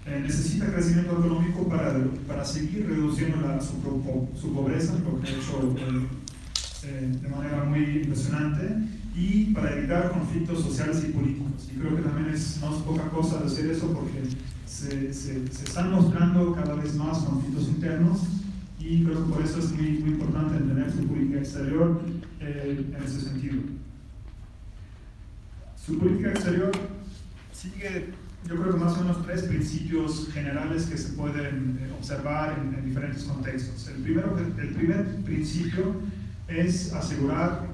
necesita crecimiento económico para seguir reduciendo su pobreza, lo que ha hecho de manera muy impresionante, y para evitar conflictos sociales y políticos. Y creo que también no es poca cosa decir eso, porque se están mostrando cada vez más conflictos internos, y creo que por eso es muy importante entender su política exterior en ese sentido. Su política exterior sigue, yo creo que más o menos 3 principios generales que se pueden observar en diferentes contextos. El primer principio es asegurar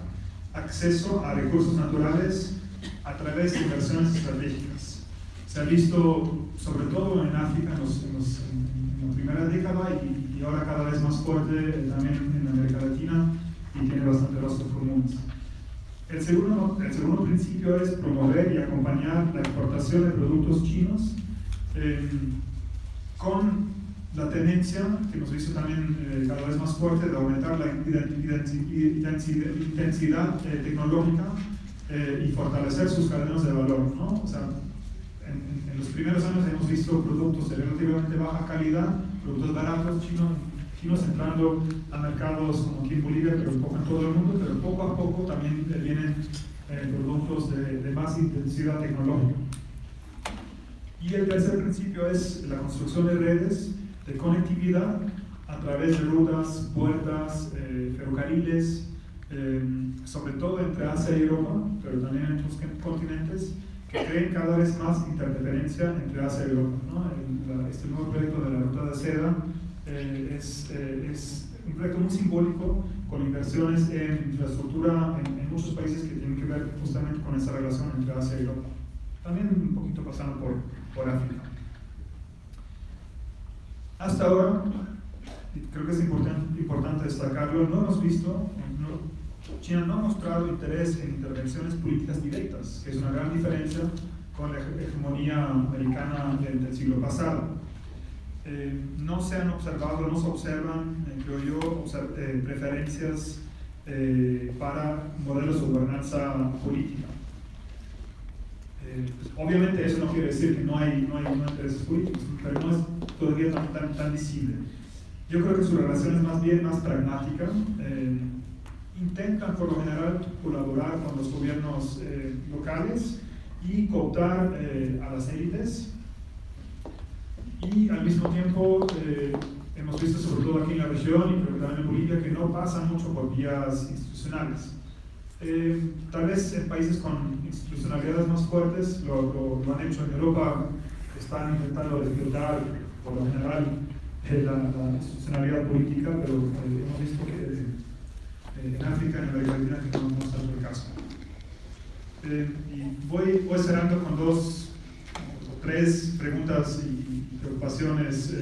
acceso a recursos naturales a través de inversiones estratégicas. Se ha visto, sobre todo en África, en la primera década, y ahora cada vez más fuerte también en América Latina, y tiene bastante rostros comunes. El segundo principio es promover y acompañar la exportación de productos chinos con la tendencia, que hemos visto también cada vez más fuerte, de aumentar la intensidad tecnológica y fortalecer sus cadenas de valor, ¿no? O sea, en los primeros años hemos visto productos de relativamente baja calidad, productos baratos chinos entrando a mercados como aquí en Bolivia, pero un poco en todo el mundo, pero poco a poco también vienen productos de más intensidad tecnológica. Y el tercer principio es la construcción de redes de conectividad a través de rutas, puertas, ferrocarriles, sobre todo entre Asia y Europa, pero también en otros continentes, que creen cada vez más interdependencia entre Asia y Europa, ¿no? Este nuevo proyecto de la Ruta de Seda es un proyecto muy simbólico, con inversiones en infraestructura en muchos países que tienen que ver justamente con esa relación entre Asia y Europa. También un poquito pasando por África. Hasta ahora, y creo que es importante destacarlo, no hemos visto, China no ha mostrado interés en intervenciones políticas directas, que es una gran diferencia con la hegemonía americana del siglo pasado. No se han observado, no se observan, creo yo, preferencias para modelos de gobernanza política. Obviamente eso no quiere decir que no hay intereses políticos, pero no es todavía tan visible. Yo creo que su relación es más bien más pragmática. Intentan por lo general colaborar con los gobiernos locales y cooptar a las élites, y al mismo tiempo hemos visto, sobre todo aquí en la región y creo que también en Bolivia, que no pasan mucho por vías institucionales. Tal vez en países con institucionalidades más fuertes lo han hecho. En Europa están intentando despertar por lo general la institucionalidad política, pero hemos visto que en África, en América Latina, que no es tanto el caso. Y voy cerrando con 2 o 3 preguntas y preocupaciones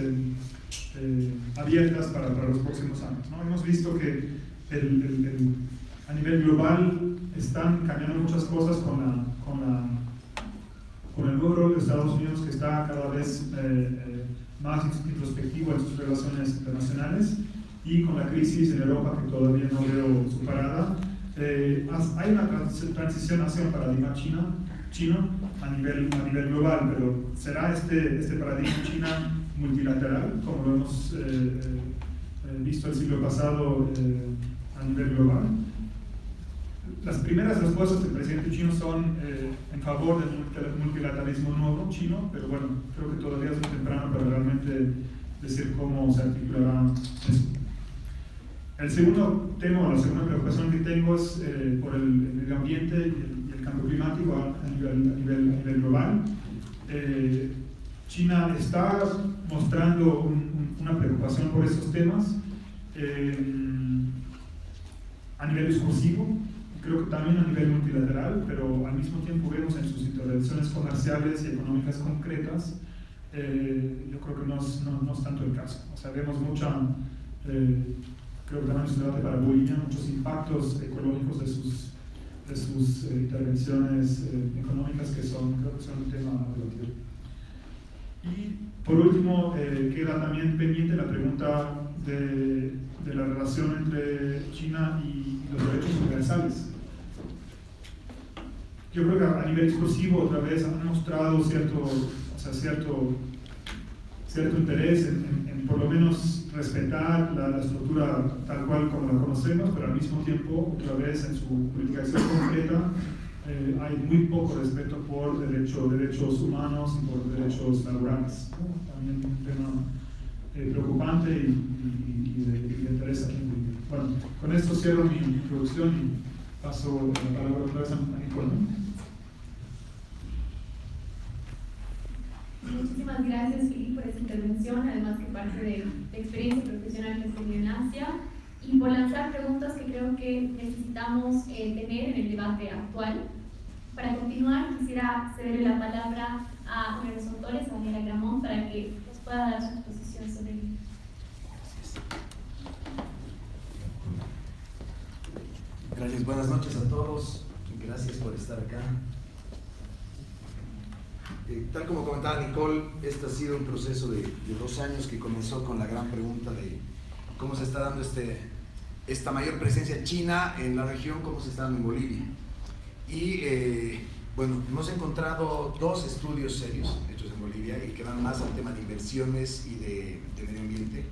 abiertas para los próximos años, ¿no? Hemos visto que a nivel global están cambiando muchas cosas con el nuevo rol de Estados Unidos, que está cada vez más introspectivo en sus relaciones internacionales, y con la crisis en Europa, que todavía no veo superada. Hay una transición hacia un paradigma chino a nivel global, pero ¿será este paradigma China multilateral, como lo hemos visto el siglo pasado a nivel global? Las primeras respuestas del presidente chino son en favor del multilateralismo nuevo chino, pero bueno, creo que todavía es muy temprano para realmente decir cómo se articulará eso. El segundo tema, o la segunda preocupación que tengo es por el medio ambiente y el cambio climático a nivel global. China está mostrando una preocupación por esos temas a nivel discursivo, creo que también a nivel multilateral, pero al mismo tiempo vemos en sus intervenciones comerciales y económicas concretas, yo creo que no es tanto el caso. O sea, vemos creo que también es un debate para Bolivia, muchos impactos ecológicos de sus intervenciones económicas, que creo que son un tema a debatir. Y por último, queda también pendiente la pregunta de la relación entre China y los derechos universales. Yo creo que a nivel discursivo otra vez han mostrado cierto cierto interés en por lo menos respetar la estructura tal cual como la conocemos, pero al mismo tiempo, otra vez en su publicación concreta, hay muy poco respeto por derechos humanos y por derechos laborales, ¿no? También un tema preocupante y de interés aquí en Bolivia. Bueno, con esto cierro mi introducción y paso la palabra otra vez a Nicole. Muchísimas gracias, Filipe, por esta intervención, además que parte de experiencia profesional que has tenido en Asia, y por lanzar preguntas que creo que necesitamos tener en el debate actual. Para continuar, quisiera cederle la palabra a uno de los autores, a Daniela Gramont, para que nos pueda dar su exposición sobre el libro. Gracias, buenas noches a todos, gracias por estar acá. Tal como comentaba Nicole, este ha sido un proceso de 2 años que comenzó con la gran pregunta de cómo se está dando esta mayor presencia china en la región, cómo se está dando en Bolivia. Y bueno, hemos encontrado 2 estudios serios hechos en Bolivia y que van más al tema de inversiones y de medio ambiente.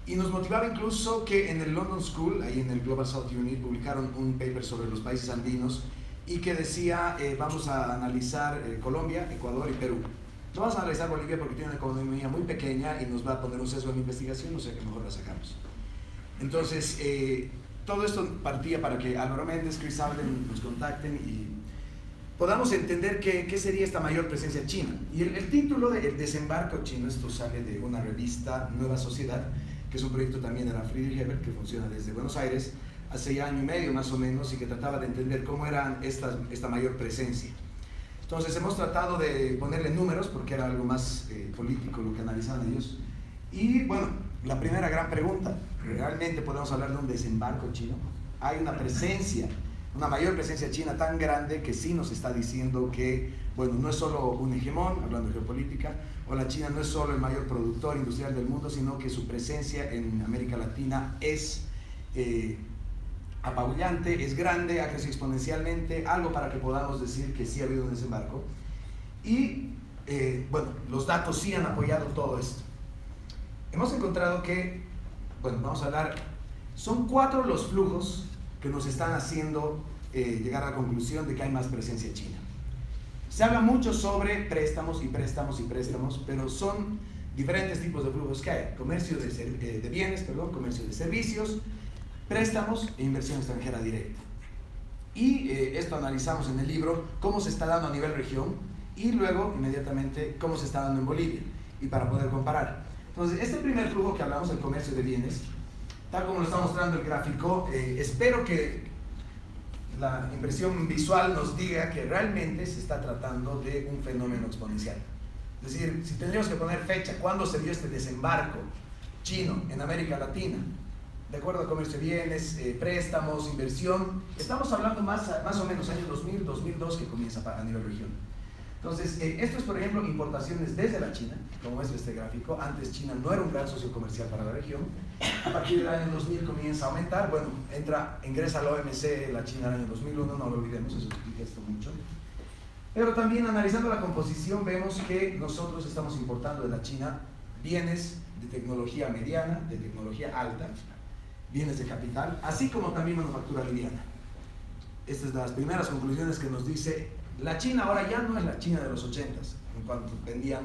Y nos motivaba incluso que en el London School, ahí en el Global South Unit, publicaron un paper sobre los países andinos y que decía, vamos a analizar Colombia, Ecuador y Perú. No vamos a analizar Bolivia porque tiene una economía muy pequeña y nos va a poner un sesgo en investigación, o sea que mejor la sacamos. Entonces, todo esto partía para que Álvaro Méndez, Chris Alden nos contacten y podamos entender qué sería esta mayor presencia china. Y el título de El desembarco chino, esto sale de una revista, Nueva Sociedad, que es un proyecto también de la Friedrich Ebert, que funciona desde Buenos Aires, hace ya 1 año y medio más o menos, y que trataba de entender cómo era esta mayor presencia. Entonces hemos tratado de ponerle números, porque era algo más político lo que analizaban ellos. Y bueno, la primera gran pregunta, ¿realmente podemos hablar de un desembarco chino? Hay una presencia, una mayor presencia china tan grande que sí nos está diciendo que, bueno, no es solo un hegemón, hablando de geopolítica, o la China no es solo el mayor productor industrial del mundo, sino que su presencia en América Latina es apabullante, es grande, ha crecido exponencialmente, algo para que podamos decir que sí ha habido un desembarco. Y bueno, los datos sí han apoyado todo esto. Hemos encontrado que, bueno, vamos a hablar, son 4 los flujos que nos están haciendo llegar a la conclusión de que hay más presencia china. Se habla mucho sobre préstamos y préstamos y préstamos, pero son diferentes tipos de flujos que hay: comercio de bienes, comercio de servicios, préstamos e inversión extranjera directa. Y esto analizamos en el libro, cómo se está dando a nivel región y luego inmediatamente cómo se está dando en Bolivia, y para poder comparar. Entonces, este primer flujo que hablamos, el comercio de bienes, tal como lo está mostrando el gráfico, espero que la impresión visual nos diga que realmente se está tratando de un fenómeno exponencial. Es decir, si tendríamos que poner fecha, ¿cuándo se dio este desembarco chino en América Latina? De acuerdo a comercio de bienes, préstamos, inversión, estamos hablando más o menos año 2000, 2002 que comienza a nivel región. Entonces, esto es, por ejemplo, importaciones desde la China, como es este gráfico. Antes China no era un gran socio comercial para la región. A partir del año 2000 comienza a aumentar. Bueno, ingresa a la OMC la China en el año 2001, no lo olvidemos, eso explica esto mucho. Pero también analizando la composición vemos que nosotros estamos importando de la China bienes de tecnología mediana, de tecnología alta, bienes de capital, así como también manufactura liviana. Estas son las primeras conclusiones que nos dice la China. Ahora ya no es la China de los 80s, en cuanto vendían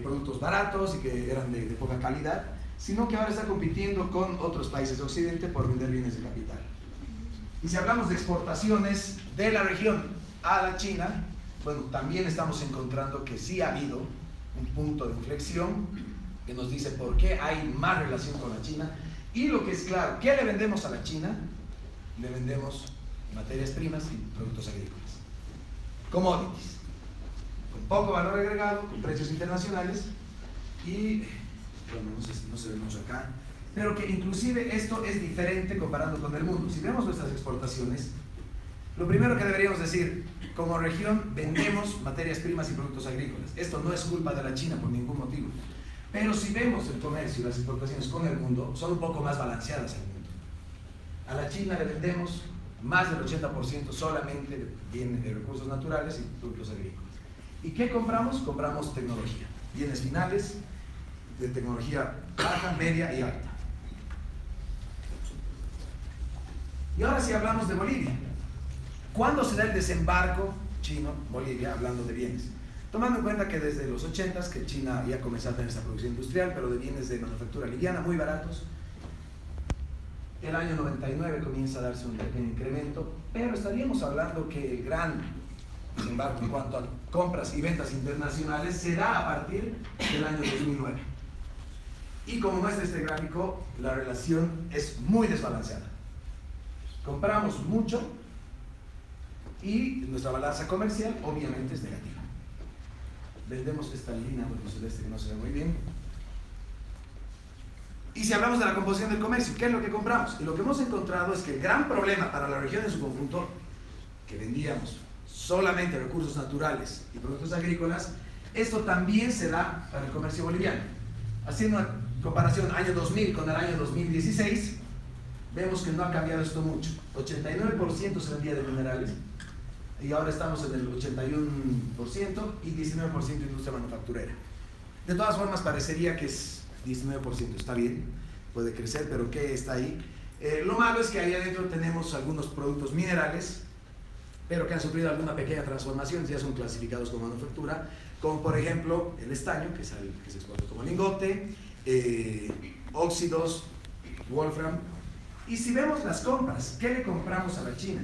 productos baratos y que eran de poca calidad, sino que ahora está compitiendo con otros países de Occidente por vender bienes de capital. Y si hablamos de exportaciones de la región a la China, bueno, también estamos encontrando que sí ha habido un punto de inflexión que nos dice por qué hay más relación con la China. Y lo que es claro, ¿qué le vendemos a la China? Le vendemos materias primas y productos agrícolas, commodities, con poco valor agregado, con precios internacionales y, bueno, no se ve mucho acá, pero que inclusive esto es diferente comparando con el mundo. Si vemos nuestras exportaciones, lo primero que deberíamos decir, como región vendemos materias primas y productos agrícolas. Esto no es culpa de la China por ningún motivo. Pero si vemos el comercio y las exportaciones con el mundo, son un poco más balanceadas al mundo. A la China le vendemos más del 80% solamente de recursos naturales y productos agrícolas. ¿Y qué compramos? Compramos tecnología, bienes finales, de tecnología baja, media y alta. Y ahora sí hablamos de Bolivia. ¿Cuándo se da el desembarco chino-Bolivia hablando de bienes? Tomando en cuenta que desde los 80s que China ya comenzó a tener esta producción industrial, pero de bienes de manufactura liviana, muy baratos. El año 99 comienza a darse un pequeño incremento, pero estaríamos hablando que el gran desembarco en cuanto a compras y ventas internacionales se da a partir del año 2009. Y como muestra este gráfico, la relación es muy desbalanceada. Compramos mucho y nuestra balanza comercial obviamente es negativa. Vendemos esta línea celeste que no se ve muy bien. Y si hablamos de la composición del comercio, ¿qué es lo que compramos? Y lo que hemos encontrado es que el gran problema para la región en su conjunto, que vendíamos solamente recursos naturales y productos agrícolas, esto también se da para el comercio boliviano. Haciendo una comparación año 2000 con el año 2016, vemos que no ha cambiado esto mucho. 89% se vendía de minerales y ahora estamos en el 81% y 19% industria manufacturera. De todas formas, parecería que es 19%, está bien, puede crecer, pero ¿qué está ahí? Lo malo es que ahí adentro tenemos algunos productos minerales, pero que han sufrido alguna pequeña transformación, ya son clasificados como manufactura, como por ejemplo el estaño, que se exporta como lingote, óxidos, wolfram. Y si vemos las compras, ¿qué le compramos a la China?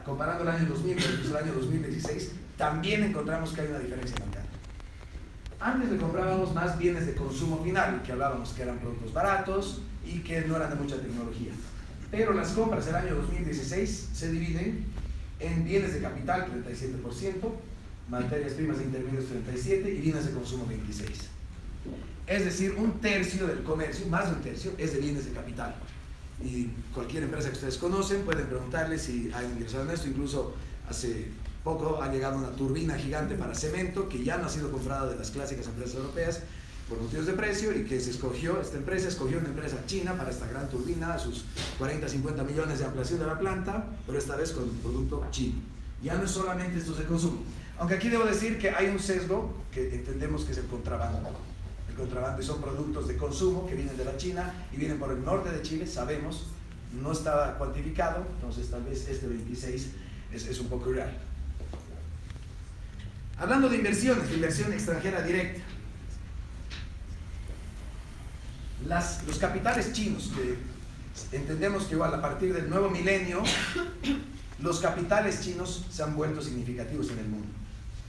Comparando el año 2000 versus el año 2016, también encontramos que hay una diferencia marcada. Antes le comprábamos más bienes de consumo final, que hablábamos que eran productos baratos y que no eran de mucha tecnología. Pero las compras del año 2016 se dividen en bienes de capital, 37%, materias primas e intermedios, 37%, y bienes de consumo, 26%. Es decir, un tercio del comercio, más de un tercio, es de bienes de capital. Y cualquier empresa que ustedes conocen pueden preguntarle si han ingresado en esto. Incluso hace poco ha llegado una turbina gigante para cemento que ya no ha sido comprada de las clásicas empresas europeas por motivos de precio, y que se escogió, esta empresa escogió una empresa china para esta gran turbina, sus 40-50 millones de ampliación de la planta, pero esta vez con producto chino. Ya no es solamente estos de consumo, aunque aquí debo decir que hay un sesgo que entendemos que es el contrabando. El contrabando son productos de consumo que vienen de la China y vienen por el norte de Chile, sabemos, no estaba cuantificado, entonces tal vez este 26 es un poco irreal. Hablando de inversiones, de inversión extranjera directa, los capitales chinos, que entendemos que igual a partir del nuevo milenio, los capitales chinos se han vuelto significativos en el mundo.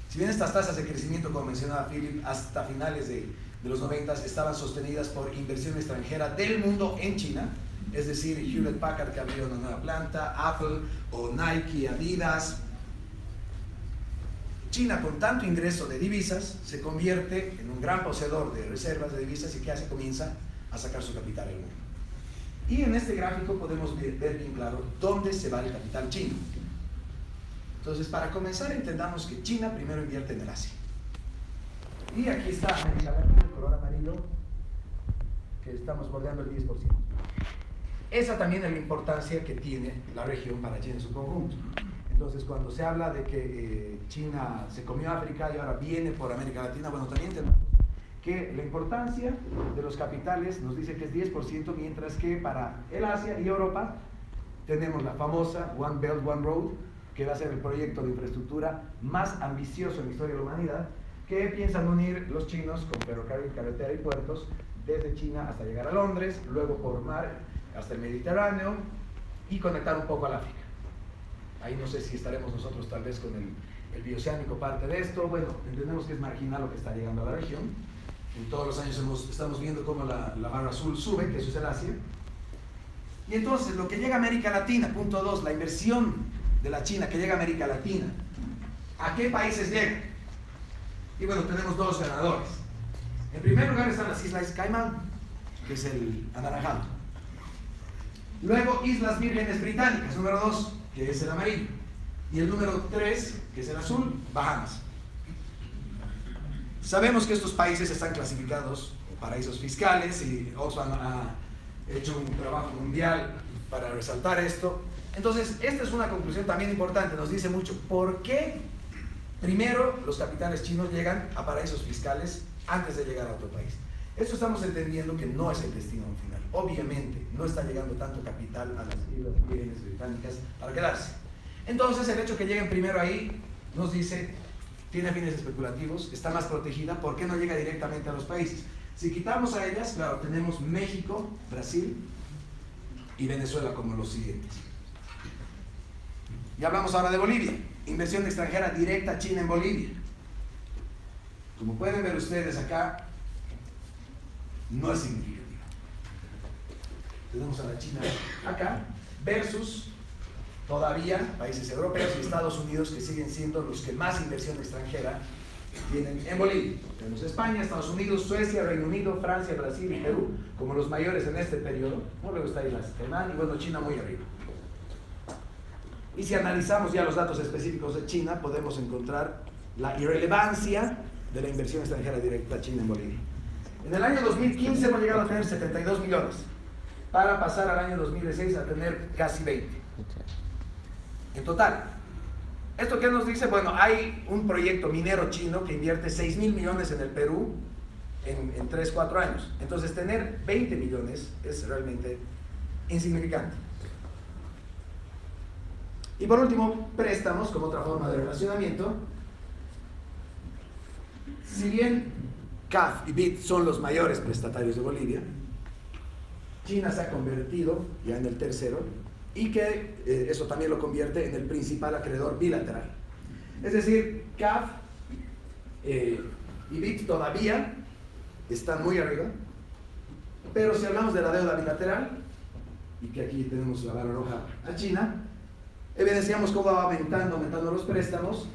Si bien estas tasas de crecimiento, como mencionaba Philip, hasta finales de los 90 estaban sostenidas por inversión extranjera del mundo en China, es decir, Hewlett Packard, que abrió una nueva planta, Apple o Nike, Adidas. China, con tanto ingreso de divisas, se convierte en un gran poseedor de reservas de divisas y ¿qué hace? Comienza a sacar su capital al mundo. Y en este gráfico podemos ver bien claro dónde se va el capital chino. Entonces, para comenzar, entendamos que China primero invierte en el Asia. Y aquí está América Latina, el color amarillo, que estamos bordeando el 10%. Esa también es la importancia que tiene la región para China en su conjunto. Entonces, cuando se habla de que China se comió África y ahora viene por América Latina, bueno, también tenemos que la importancia de los capitales nos dice que es 10%, mientras que para el Asia y Europa tenemos la famosa One Belt, One Road, que va a ser el proyecto de infraestructura más ambicioso en la historia de la humanidad, que piensan unir los chinos con ferrocarril, carretera y puertos desde China hasta llegar a Londres, luego por mar hasta el Mediterráneo y conectar un poco al África. Ahí no sé si estaremos nosotros tal vez con el bioceánico parte de esto. Bueno, entendemos que es marginal lo que está llegando a la región. En todos los años estamos viendo cómo la barra azul sube, que eso es el Asia. Y entonces lo que llega a América Latina, punto 2, la inversión de la China que llega a América Latina, ¿a qué países llega? Y bueno, tenemos dos ganadores. En primer lugar están las Islas Caimán, que es el anaranjado. Luego Islas Vírgenes Británicas, número 2, que es el amarillo. Y el número 3, que es el azul, Bahamas. Sabemos que estos países están clasificados como paraísos fiscales y Oxfam ha hecho un trabajo mundial para resaltar esto. Entonces, esta es una conclusión también importante, nos dice mucho. ¿Por qué primero los capitales chinos llegan a paraísos fiscales antes de llegar a otro país? Eso estamos entendiendo que no es el destino final. Obviamente, no está llegando tanto capital a las Islas Vírgenes Británicas para quedarse. Entonces, el hecho que lleguen primero ahí nos dice, tiene fines especulativos, está más protegida, ¿por qué no llega directamente a los países? Si quitamos a ellas, claro, tenemos México, Brasil y Venezuela como los siguientes. Y hablamos ahora de Bolivia. Inversión extranjera directa china en Bolivia. Como pueden ver ustedes acá, no es significativa. Tenemos a la China acá versus todavía países europeos y Estados Unidos, que siguen siendo los que más inversión extranjera tienen en Bolivia. Tenemos España, Estados Unidos, Suecia, Reino Unido, Francia, Brasil y Perú como los mayores en este periodo. Luego está ahí Alemania y bueno, China muy arriba. Y si analizamos ya los datos específicos de China, podemos encontrar la irrelevancia de la inversión extranjera directa china en Bolivia. En el año 2015 hemos llegado a tener 72 millones, para pasar al año 2016 a tener casi 20. En total. ¿Esto qué nos dice? Bueno, hay un proyecto minero chino que invierte 6.000 millones en el Perú en 3-4 años. Entonces, tener 20 millones es realmente insignificante. Y por último, préstamos como otra forma de relacionamiento. Si bien CAF y BID son los mayores prestatarios de Bolivia, China se ha convertido ya en el tercero y que eso también lo convierte en el principal acreedor bilateral. Es decir, CAF y BID todavía están muy arriba, pero si hablamos de la deuda bilateral, y que aquí tenemos la barra roja a China, evidenciamos cómo va aumentando los préstamos,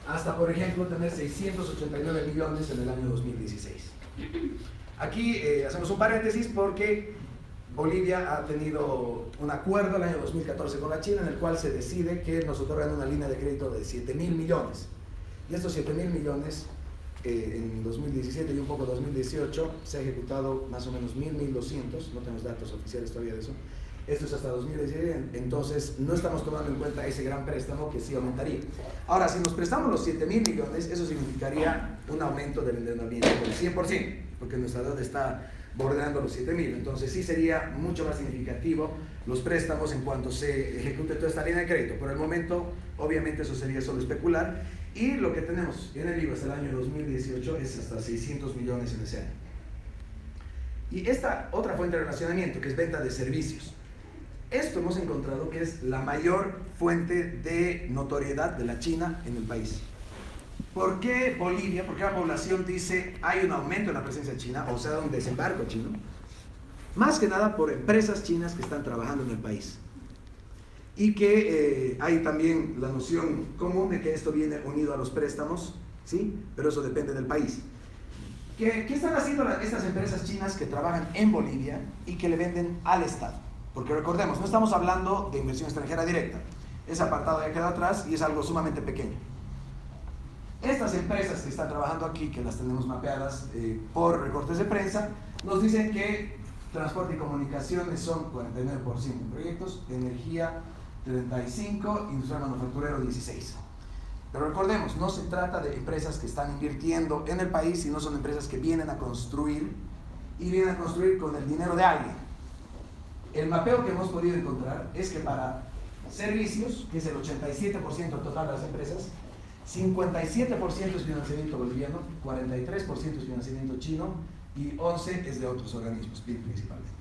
hasta por ejemplo tener 689 millones en el año 2016. Aquí hacemos un paréntesis porque Bolivia ha tenido un acuerdo el año 2014 con la China en el cual se decide que nos otorgan una línea de crédito de 7.000 millones. Y estos 7.000 millones en 2017 y un poco 2018 se ha ejecutado más o menos 1.200, no tenemos datos oficiales todavía de eso. Esto es hasta 2017, entonces no estamos tomando en cuenta ese gran préstamo que sí aumentaría. Ahora, si nos prestamos los 7.000 millones, eso significaría un aumento del endeudamiento del 100%, porque nuestra deuda está bordeando los 7.000, entonces sí sería mucho más significativo los préstamos en cuanto se ejecute toda esta línea de crédito. Por el momento, obviamente eso sería solo especular, y lo que tenemos en el libro hasta el año 2018 es hasta 600 millones en ese año. Y esta otra fuente de relacionamiento, que es venta de servicios. Esto hemos encontrado que es la mayor fuente de notoriedad de la China en el país. ¿Por qué Bolivia? ¿Por qué la población dice hay un aumento en la presencia china, o sea, un desembarco chino? Más que nada por empresas chinas que están trabajando en el país. Y que hay también la noción común de que esto viene unido a los préstamos, ¿sí? Pero eso depende del país. ¿Qué están haciendo estas empresas chinas que trabajan en Bolivia y que le venden al Estado? Porque recordemos, no estamos hablando de inversión extranjera directa. Ese apartado ya queda atrás y es algo sumamente pequeño. Estas empresas que están trabajando aquí, que las tenemos mapeadas por recortes de prensa, nos dicen que transporte y comunicaciones son 49% en proyectos, energía 35%, industrial manufacturero 16%. Pero recordemos, no se trata de empresas que están invirtiendo en el país, sino son empresas que vienen a construir y vienen a construir con el dinero de alguien. El mapeo que hemos podido encontrar es que para servicios, que es el 87% total de las empresas, 57% es financiamiento boliviano, 43% es financiamiento chino y 11% es de otros organismos, principalmente.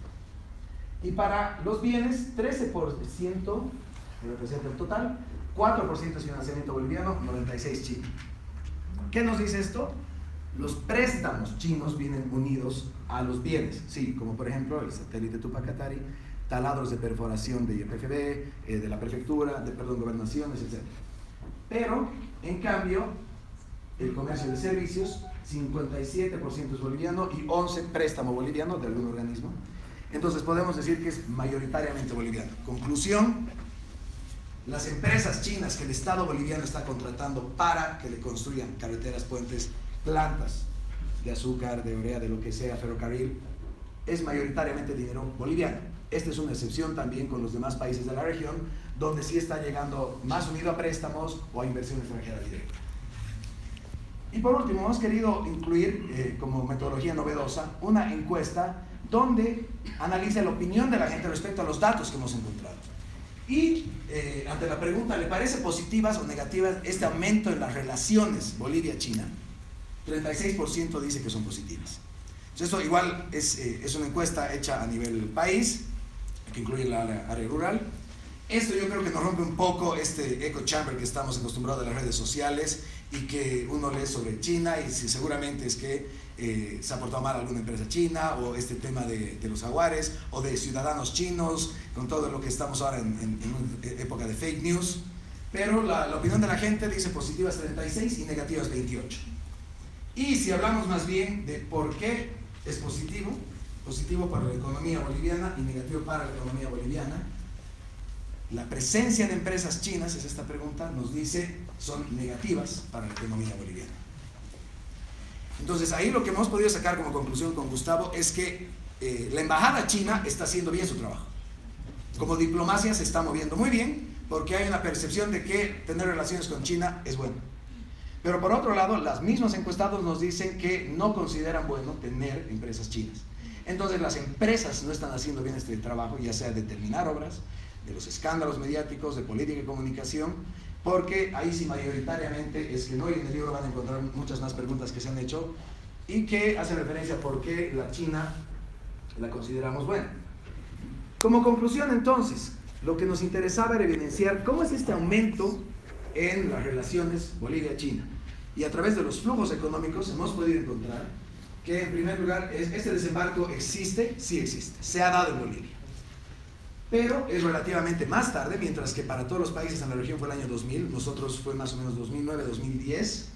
Y para los bienes, 13% representa el total, 4% es financiamiento boliviano, 96% chino. ¿Qué nos dice esto? Los préstamos chinos vienen unidos a los bienes, sí, como por ejemplo el satélite Tupac Katari, taladros de perforación de YPFB, de la prefectura, gobernaciones, etc. Pero, en cambio, el comercio de servicios, 57% es boliviano y 11% préstamo boliviano de algún organismo. Entonces podemos decir que es mayoritariamente boliviano. Conclusión, las empresas chinas que el Estado boliviano está contratando para que le construyan carreteras, puentes, plantas de azúcar, de urea, de lo que sea, ferrocarril, es mayoritariamente dinero boliviano. Esta es una excepción también con los demás países de la región, donde sí está llegando más unido a préstamos o a inversión extranjera directa. Y por último, hemos querido incluir como metodología novedosa una encuesta donde analiza la opinión de la gente respecto a los datos que hemos encontrado. Y ante la pregunta, ¿le parece positivas o negativas este aumento en las relaciones Bolivia-China? 36% dice que son positivas. Entonces, esto igual es una encuesta hecha a nivel país, que incluye la área rural. Esto yo creo que nos rompe un poco este echo chamber que estamos acostumbrados de las redes sociales y que uno lee sobre China y si seguramente es que se ha portado mal alguna empresa china o este tema de los jaguares o de ciudadanos chinos con todo lo que estamos ahora en una época de fake news. Pero la opinión de la gente dice positivas 36 y negativas 28. Y si hablamos más bien de por qué es positivo para la economía boliviana y negativo para la economía boliviana, la presencia de empresas chinas, es esta pregunta, nos dice son negativas para la economía boliviana. Entonces ahí lo que hemos podido sacar como conclusión con Gustavo es que la embajada china está haciendo bien su trabajo. Como diplomacia se está moviendo muy bien porque hay una percepción de que tener relaciones con China es bueno. Pero por otro lado, los mismos encuestados nos dicen que no consideran bueno tener empresas chinas. Entonces las empresas no están haciendo bien este trabajo, ya sea de terminar obras, de los escándalos mediáticos, de política y comunicación, porque ahí sí mayoritariamente es que no, y en el libro van a encontrar muchas más preguntas que se han hecho y que hacen referencia a por qué la China la consideramos buena. Como conclusión entonces, lo que nos interesaba era evidenciar cómo es este aumento en las relaciones Bolivia-China. Y a través de los flujos económicos hemos podido encontrar que en primer lugar este desembarco existe, sí existe, se ha dado en Bolivia. Pero es relativamente más tarde, mientras que para todos los países en la región fue el año 2000, nosotros fue más o menos 2009, 2010,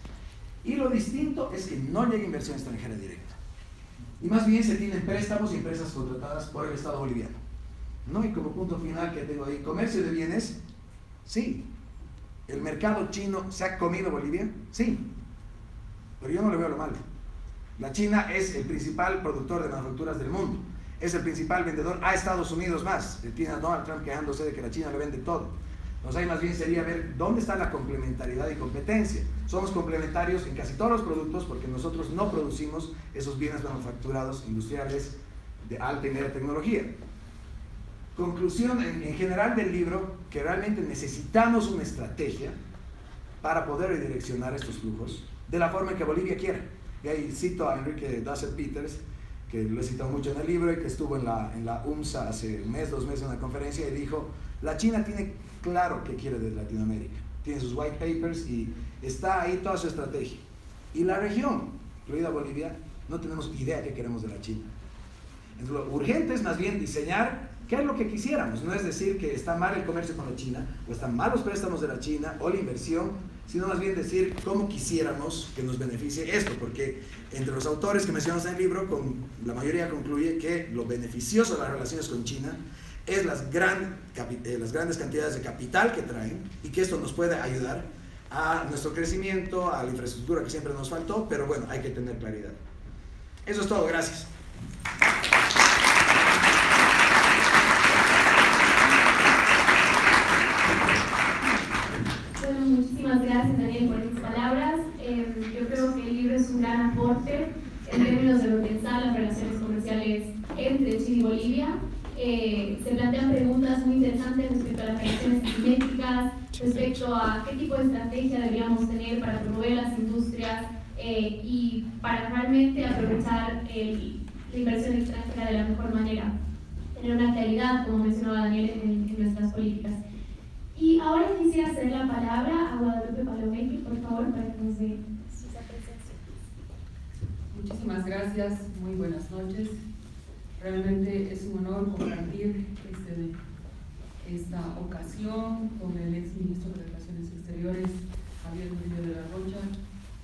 y lo distinto es que no llega inversión extranjera directa. Y más bien se tienen préstamos y empresas contratadas por el Estado boliviano. ¿No? Y como punto final que tengo ahí, comercio de bienes, sí. ¿El mercado chino se ha comido Bolivia? Sí. Pero yo no le veo lo malo. La China es el principal productor de manufacturas del mundo. Es el principal vendedor a Estados Unidos más. Tiene a Donald Trump quejándose de que la China le vende todo. Entonces ahí más bien sería ver dónde está la complementariedad y competencia. Somos complementarios en casi todos los productos porque nosotros no producimos esos bienes manufacturados industriales de alta y media tecnología. Conclusión en general del libro, que realmente necesitamos una estrategia para poder redireccionar estos flujos de la forma en que Bolivia quiera. Y ahí cito a Enrique Dasser-Peters, que lo he citado mucho en el libro y que estuvo en la UMSA hace un mes, 2 meses en una conferencia y dijo, la China tiene claro qué quiere de Latinoamérica, tiene sus white papers y está ahí toda su estrategia. Y la región, incluida Bolivia, no tenemos idea qué queremos de la China. Entonces, lo urgente es más bien diseñar qué es lo que quisiéramos, no es decir que está mal el comercio con la China, o están mal los préstamos de la China, o la inversión, sino más bien decir cómo quisiéramos que nos beneficie esto, porque entre los autores que mencionamos en el libro, la mayoría concluye que lo beneficioso de las relaciones con China es las grandes cantidades de capital que traen y que esto nos puede ayudar a nuestro crecimiento, a la infraestructura que siempre nos faltó, pero bueno, hay que tener claridad. Eso es todo, gracias. Muchísimas gracias, Daniel, por estas palabras. Yo creo que el libro es un gran aporte en términos de repensar las relaciones comerciales entre Chile y Bolivia. Se plantean preguntas muy interesantes respecto a las relaciones asimétricas, respecto a qué tipo de estrategia deberíamos tener para promover las industrias y para realmente aprovechar la inversión extranjera de la mejor manera. Tener una claridad, como mencionaba Daniel, en nuestras políticas. Y ahora quisiera ceder la palabra a Guadalupe Palomeque, por favor, para que nos dé sus apreciaciones. Muchísimas gracias, muy buenas noches. Realmente es un honor compartir esta ocasión con el ex ministro de Relaciones Exteriores, Javier Murillo de la Rocha,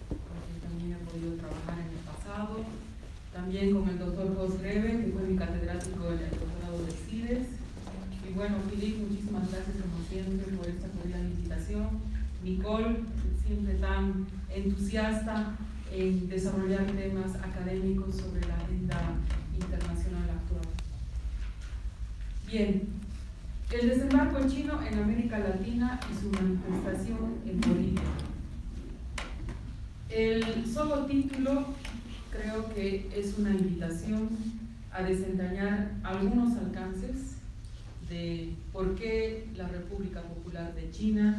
con quien también he podido trabajar en el pasado. También con el doctor Jos Greve, que fue mi catedrático en el doctorado de CIDES. Y bueno, Filip, muchísimas gracias como siempre por esta cordial invitación. Nicole, siempre tan entusiasta en desarrollar temas académicos sobre la agenda internacional actual. Bien, el desembarco chino en América Latina y su manifestación en Bolivia. El solo título creo que es una invitación a desentrañar algunos alcances de por qué la República Popular de China,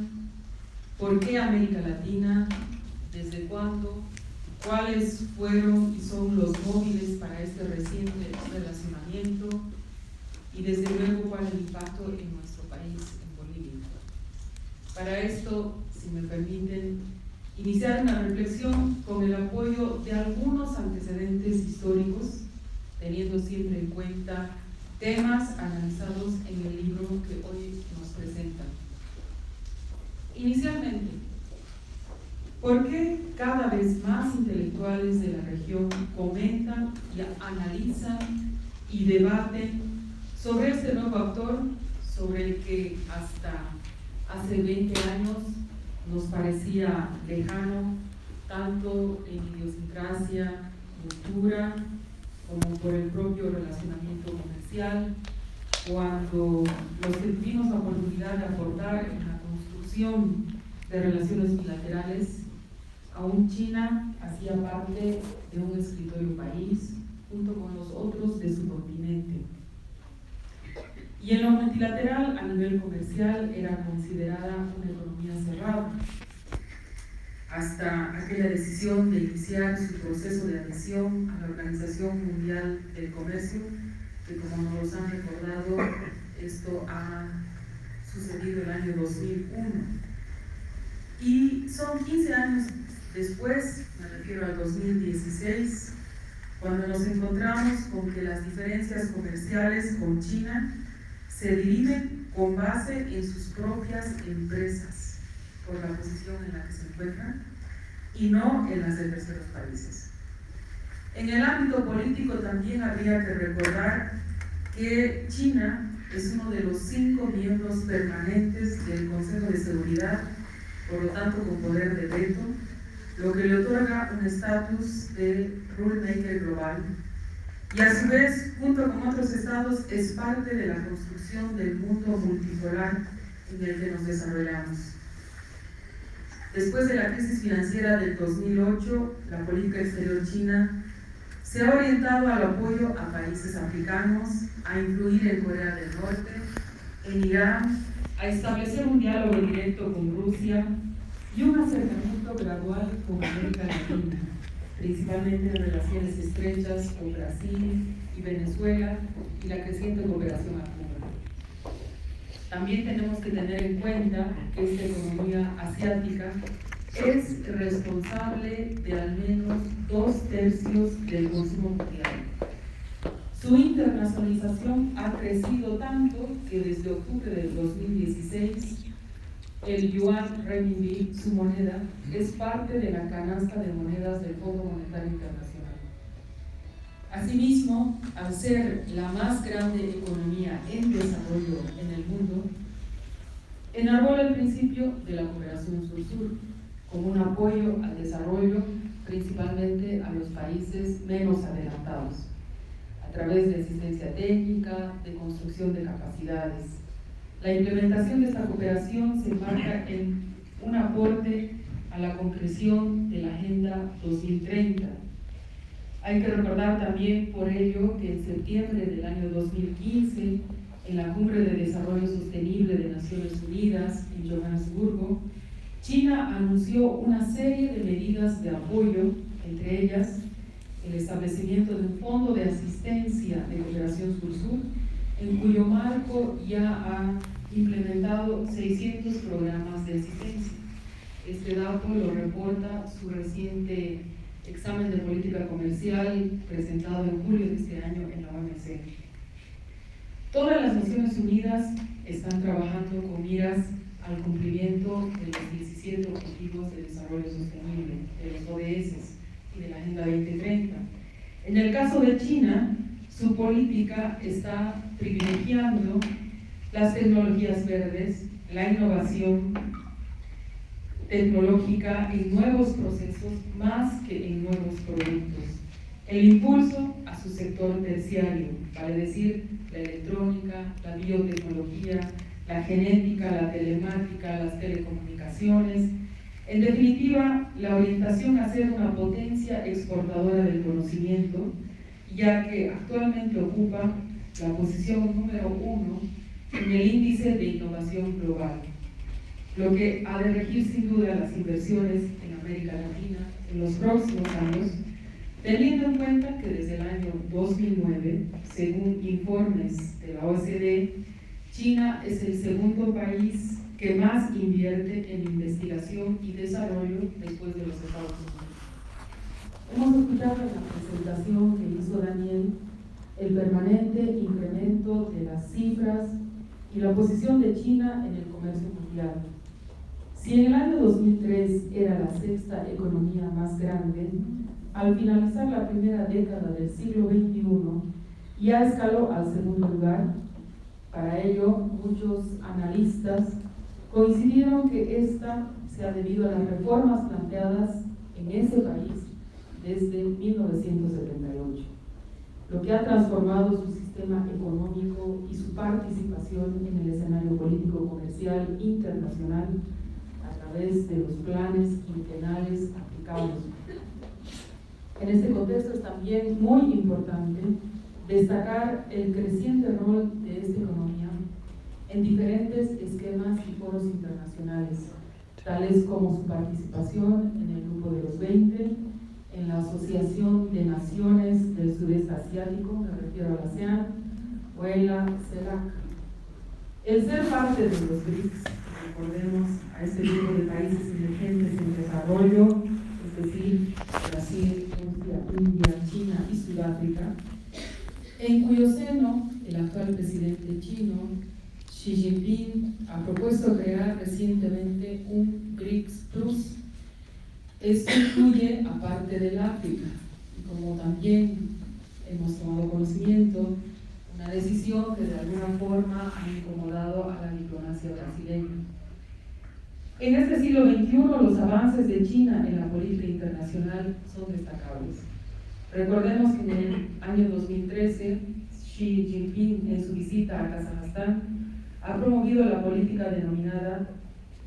por qué América Latina, desde cuándo, cuáles fueron y son los móviles para este reciente relacionamiento y desde luego cuál es el impacto en nuestro país, en Bolivia. Para esto, si me permiten, iniciar una reflexión con el apoyo de algunos antecedentes históricos, teniendo siempre en cuenta temas analizados en el libro que hoy nos presentan. Inicialmente, ¿por qué cada vez más intelectuales de la región comentan y analizan y debaten sobre este nuevo actor, sobre el que hasta hace 20 años nos parecía lejano, tanto en idiosincrasia, cultura, como por el propio relacionamiento comercial, cuando los que tuvimos la oportunidad de aportar en la construcción de relaciones bilaterales, aún China hacía parte de un escritorio país, junto con los otros de su continente. Y en lo multilateral, a nivel comercial, era considerada una economía cerrada, hasta aquella decisión de iniciar su proceso de adhesión a la Organización Mundial del Comercio, que como nos han recordado, esto ha sucedido el año 2001. Y son 15 años después, me refiero al 2016, cuando nos encontramos con que las diferencias comerciales con China se dirimen con base en sus propias empresas, por la posición en la que se encuentran, y no en las de terceros países. En el ámbito político también habría que recordar que China es uno de los 5 miembros permanentes del Consejo de Seguridad, por lo tanto con poder de veto, lo que le otorga un estatus de rulemaker global, y a su vez, junto con otros estados, es parte de la construcción del mundo multipolar en el que nos desarrollamos. Después de la crisis financiera del 2008, la política exterior china se ha orientado al apoyo a países africanos, a influir en Corea del Norte, en Irán, a establecer un diálogo directo con Rusia y un acercamiento gradual con América Latina, principalmente en relaciones estrechas con Brasil y Venezuela y la creciente cooperación a Cuba. También tenemos que tener en cuenta que esta economía asiática es responsable de al menos 2/3 del consumo mundial. Su internacionalización ha crecido tanto que desde octubre del 2016 el yuan renminbi, su moneda, es parte de la canasta de monedas del Fondo Monetario Internacional. Asimismo, al ser la más grande economía en desarrollo en el mundo, enarbola el principio de la cooperación sur-sur como un apoyo al desarrollo, principalmente a los países menos adelantados, a través de asistencia técnica, de construcción de capacidades. La implementación de esta cooperación se enmarca en un aporte a la concreción de la Agenda 2030. Hay que recordar también por ello que en septiembre del año 2015, en la Cumbre de Desarrollo Sostenible de Naciones Unidas en Johannesburgo, China anunció una serie de medidas de apoyo, entre ellas el establecimiento de un fondo de asistencia de cooperación sur-sur, en cuyo marco ya ha implementado 600 programas de asistencia. Este dato lo reporta su reciente examen de política comercial presentado en julio de este año en la OMC. Todas las Naciones Unidas están trabajando con miras al cumplimiento de los 17 Objetivos de Desarrollo Sostenible, de los ODS y de la Agenda 2030. En el caso de China, su política está privilegiando las tecnologías verdes, la innovación tecnológica en nuevos procesos más que en nuevos productos, el impulso a su sector terciario, vale decir, la electrónica, la biotecnología, la genética, la telemática, las telecomunicaciones, En definitiva, la orientación a ser una potencia exportadora del conocimiento, ya que actualmente ocupa la posición número 1 en el índice de innovación global, lo que ha de regir sin duda las inversiones en América Latina en los próximos años, teniendo en cuenta que desde el año 2009, según informes de la OCDE, China es el segundo país que más invierte en investigación y desarrollo después de los Estados Unidos. Hemos escuchado en la presentación que hizo Daniel el permanente incremento de las cifras y la posición de China en el comercio mundial. Si en el año 2003 era la sexta economía más grande, al finalizar la primera década del siglo XXI ya escaló al segundo lugar. Para ello, muchos analistas coincidieron que esta se ha debido a las reformas planteadas en ese país desde 1978, lo que ha transformado su sistema económico y su participación en el escenario político-comercial internacional a través de los planes quinquenales aplicados. En este contexto es también muy importante destacar el creciente rol de esta economía en diferentes esquemas y foros internacionales, tales como su participación en el Grupo de los 20, en la Asociación de Naciones del Sudeste Asiático, me refiero a la ASEAN, o en la CELAC. El ser parte de los BRICS, recordemos a este grupo de países emergentes en desarrollo, es decir, Brasil, Rusia, India, China y Sudáfrica, en cuyo seno el actual presidente chino, Xi Jinping, ha propuesto crear recientemente un BRICS Plus. Esto incluye, aparte del África, y como también hemos tomado conocimiento, una decisión que de alguna forma ha incomodado a la diplomacia brasileña. En este siglo XXI, los avances de China en la política internacional son destacables. Recordemos que en el año 2013, Xi Jinping, en su visita a Kazajstán, ha promovido la política denominada,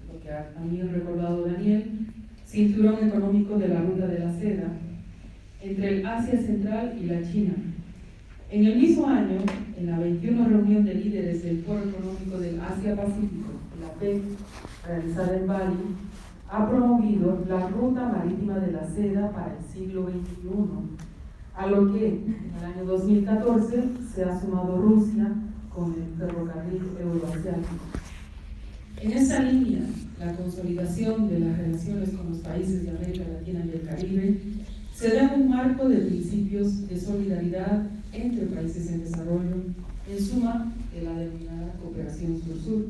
lo que ha también recordado Daniel, Cinturón Económico de la Ruta de la Seda, entre el Asia Central y la China. En el mismo año, en la 21 reunión de líderes del Foro Económico del Asia-Pacífico, la PEC, realizada en Bali, ha promovido la Ruta Marítima de la Seda para el siglo XXI, a lo que en el año 2014 se ha sumado Rusia con el ferrocarril euroasiático. En esta línea, la consolidación de las relaciones con los países de América Latina y el Caribe se da en un marco de principios de solidaridad entre países en desarrollo, en suma de la denominada cooperación sur-sur,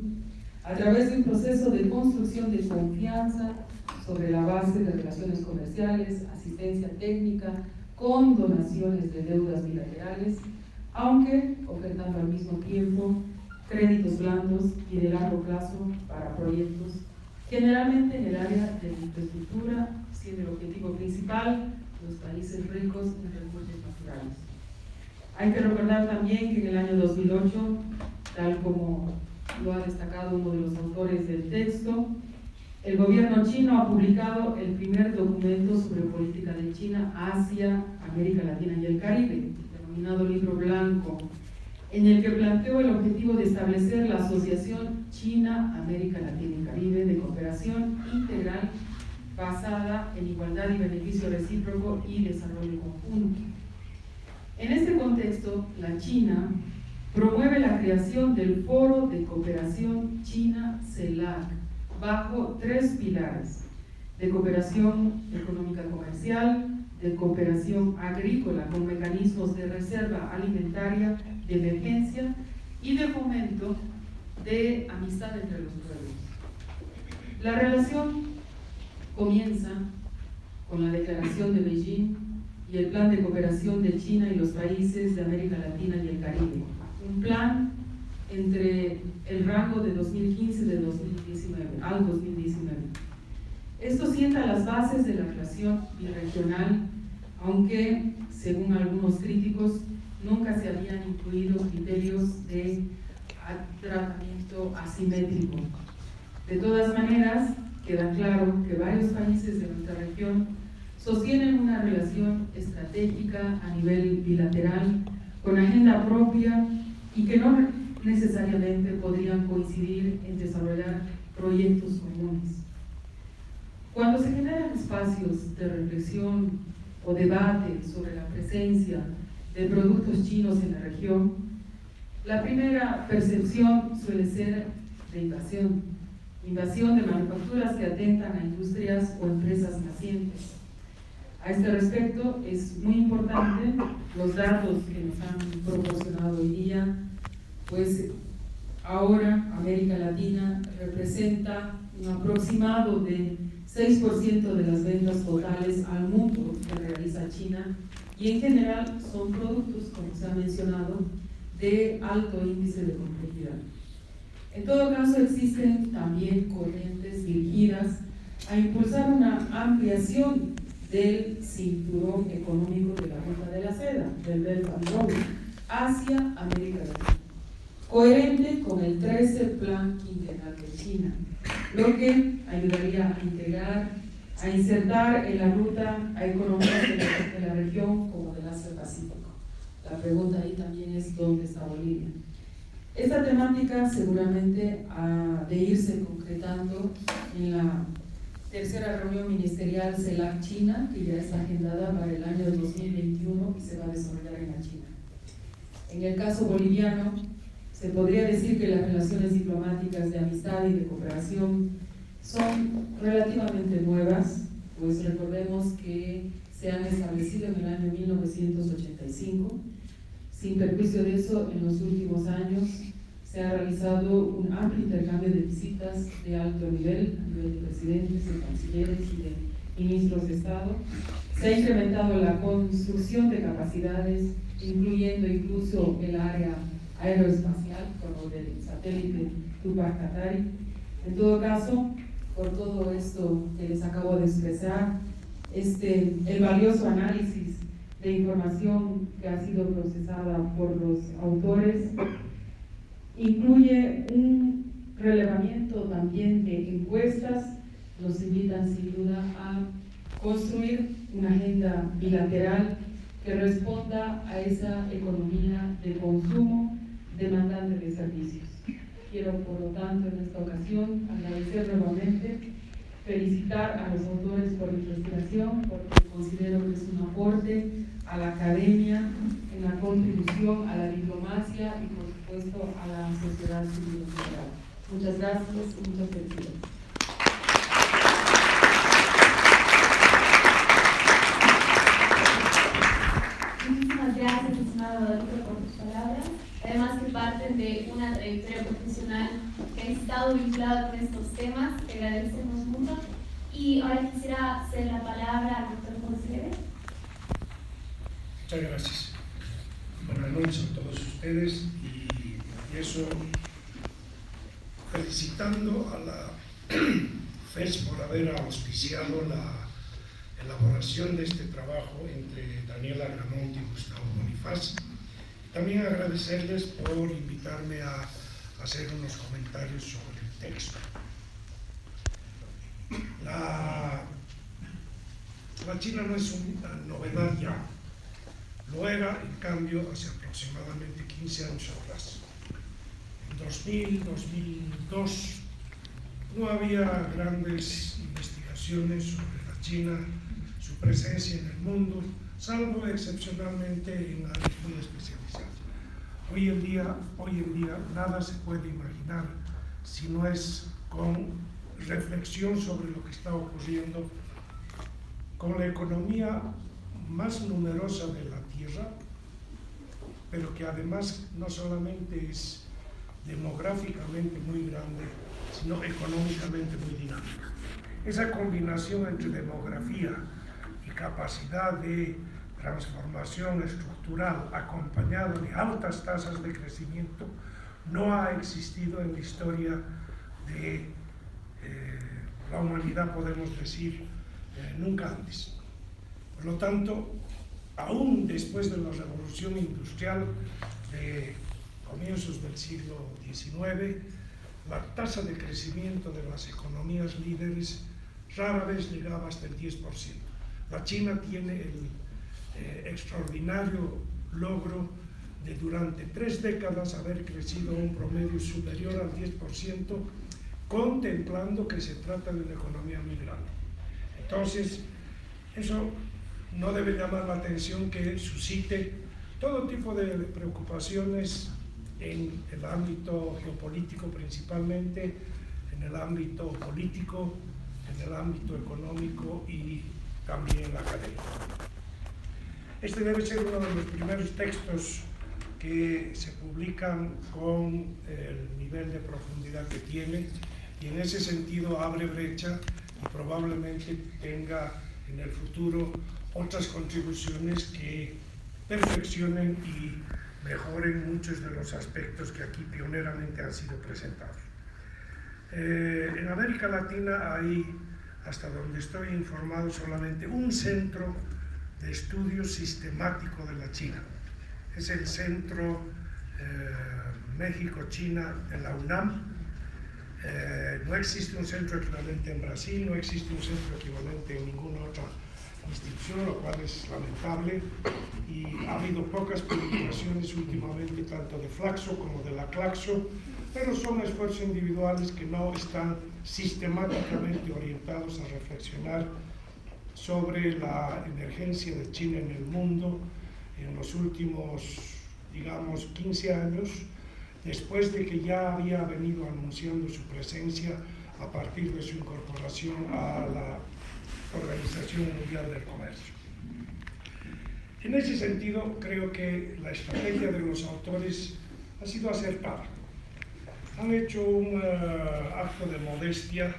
a través de un proceso de construcción de confianza sobre la base de relaciones comerciales, asistencia técnica, con donaciones de deudas bilaterales, aunque ofertando al mismo tiempo créditos blandos y de largo plazo para proyectos, generalmente en el área de la infraestructura, siendo el objetivo principal los países ricos en recursos naturales. Hay que recordar también que en el año 2008, tal como lo ha destacado uno de los autores del texto, el gobierno chino ha publicado el primer documento sobre política de China hacia América Latina y el Caribe, denominado Libro Blanco, en el que planteó el objetivo de establecer la Asociación China, América Latina y Caribe de cooperación integral basada en igualdad y beneficio recíproco y desarrollo conjunto. En este contexto, la China promueve la creación del Foro de Cooperación China-CELAC bajo 3 pilares: de cooperación económica comercial, de cooperación agrícola con mecanismos de reserva alimentaria de emergencia y de fomento de amistad entre los pueblos. La relación comienza con la Declaración de Beijing y el Plan de Cooperación de China y los países de América Latina y el Caribe, un plan entre el rango de 2015 de 2019 al 2019. Esto sienta las bases de la relación birregional, aunque, según algunos críticos, nunca se habían incluido criterios de tratamiento asimétrico. De todas maneras, queda claro que varios países de nuestra región sostienen una relación estratégica a nivel bilateral con agenda propia y que no necesariamente podrían coincidir en desarrollar proyectos comunes. Cuando se generan espacios de reflexión o debate sobre la presencia de productos chinos en la región, la primera percepción suele ser de invasión de manufacturas que atentan a industrias o empresas nacientes. A este respecto es muy importante los datos que nos han proporcionado hoy día, pues ahora América Latina representa un aproximado de 6% de las ventas totales al mundo que realiza China, y en general son productos, como se ha mencionado, de alto índice de complejidad. En todo caso, existen también corrientes dirigidas a impulsar una ampliación del cinturón económico de la Ruta de la Seda, del Belt and Road, hacia América Latina, coherente con el 13 Plan Quinquenal de China, lo que ayudaría a integrar, a insertar en la ruta a economías de la región como del Asia-Pacífico. La pregunta ahí también es ¿dónde está Bolivia? Esta temática seguramente ha de irse concretando en la tercera reunión ministerial CELAC-China, que ya está agendada para el año 2021 y se va a desarrollar en la China. En el caso boliviano, se podría decir que las relaciones diplomáticas de amistad y de cooperación son relativamente nuevas, pues recordemos que se han establecido en el año 1985. Sin perjuicio de eso, en los últimos años se ha realizado un amplio intercambio de visitas de alto nivel, a nivel de presidentes, de cancilleres y de ministros de Estado. Se ha incrementado la construcción de capacidades, incluyendo incluso el área aeroespacial, como del satélite Tupac Katari. En todo caso, por todo esto que les acabo de expresar, el valioso análisis de información que ha sido procesada por los autores incluye un relevamiento también de encuestas. Nos invitan sin duda a construir una agenda bilateral que responda a esa economía de consumo demandante de servicios. Quiero, por lo tanto, en esta ocasión agradecer nuevamente, felicitar a los autores por la investigación, porque considero que es un aporte a la academia, en la contribución a la diplomacia y, por supuesto, a la sociedad civil en general. Muchas gracias y muchas felicidades. Muchísimas gracias, estimado doctor, por tus palabras. Además que parten de una trayectoria profesional que ha estado vinculada con estos temas. Te agradecemos mucho. Y ahora quisiera hacer la palabra al doctor José. Muchas gracias. Buenas noches a todos ustedes y eso, felicitando a la FES por haber auspiciado la elaboración de este trabajo entre Daniela Argamonte y Gustavo Bonifaz. También agradecerles por invitarme a hacer unos comentarios sobre el texto. La China no es una novedad ya, lo era en cambio hace aproximadamente 15 años atrás. En 2000, 2002 no había grandes investigaciones sobre la China, su presencia en el mundo, salvo excepcionalmente en áreas muy especializadas. Hoy en día nada se puede imaginar si no es con reflexión sobre lo que está ocurriendo con la economía más numerosa de la Tierra, pero que además no solamente es demográficamente muy grande, sino económicamente muy dinámica. Esa combinación entre demografía y capacidad de transformación estructural acompañada de altas tasas de crecimiento no ha existido en la historia de la humanidad, podemos decir, nunca antes. Por lo tanto, aún después de la revolución industrial de comienzos del siglo XIX, la tasa de crecimiento de las economías líderes rara vez llegaba hasta el 10%. La China tiene el extraordinario logro de durante 3 décadas haber crecido a un promedio superior al 10%, contemplando que se trata de una economía muy grande. Entonces, eso no debe llamar la atención que suscite todo tipo de preocupaciones en el ámbito geopolítico principalmente, en el ámbito político, en el ámbito económico y también en la academia. Este debe ser uno de los primeros textos que se publican con el nivel de profundidad que tiene, y en ese sentido abre brecha y probablemente tenga en el futuro otras contribuciones que perfeccionen y mejoren muchos de los aspectos que aquí pioneramente han sido presentados. En América Latina hay, hasta donde estoy informado, solamente un centro de estudio sistemático de la China. Es el Centro México-China de la UNAM. No existe un centro equivalente en Brasil, no existe un centro equivalente en ninguna otra institución, lo cual es lamentable, y ha habido pocas publicaciones últimamente, tanto de Flaxo como de la Claxo, pero son esfuerzos individuales que no están sistemáticamente orientados a reflexionar sobre la emergencia de China en el mundo en los últimos, digamos, 15 años, después de que ya había venido anunciando su presencia a partir de su incorporación a la Organización Mundial del Comercio. En ese sentido, creo que la estrategia de los autores ha sido acertada. Han hecho un acto de modestia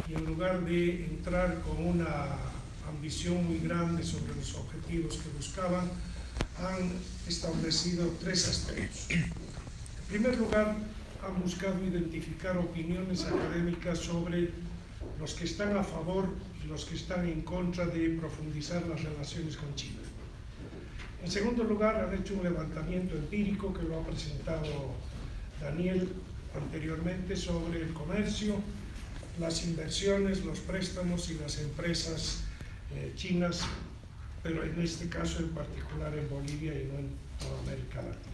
y en lugar de entrar con una ambición muy grande sobre los objetivos que buscaban, han establecido 3 aspectos. En primer lugar, han buscado identificar opiniones académicas sobre los que están a favor y los que están en contra de profundizar las relaciones con China. En segundo lugar, han hecho un levantamiento empírico que lo ha presentado Daniel anteriormente sobre el comercio, las inversiones, los préstamos y las empresas chinas, pero en este caso en particular en Bolivia y no en toda América Latina.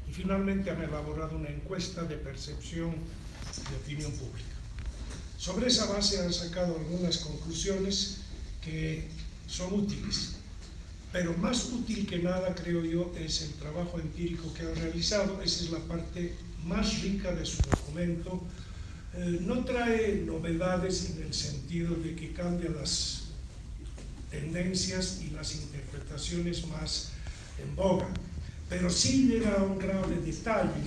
Y finalmente han elaborado una encuesta de percepción de opinión pública. Sobre esa base han sacado algunas conclusiones que son útiles, pero más útil que nada, creo yo, es el trabajo empírico que han realizado. Esa es la parte más rica de su documento. No trae novedades en el sentido de que cambia las tendencias y las interpretaciones más en boga, pero sí llega a un grado de detalle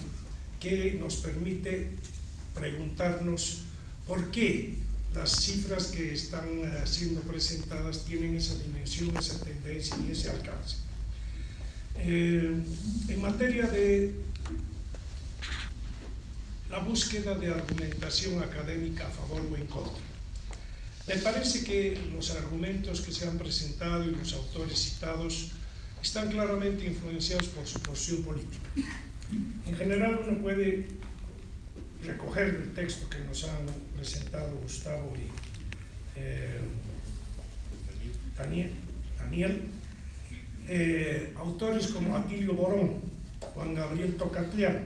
que nos permite preguntarnos por qué las cifras que están siendo presentadas tienen esa dimensión, esa tendencia y ese alcance. En materia de la búsqueda de argumentación académica a favor o en contra, me parece que los argumentos que se han presentado y los autores citados están claramente influenciados por su posición política. En general, uno puede recoger el texto que nos han presentado Gustavo y Daniel, autores como Atilio Borón, Juan Gabriel Tocatlián,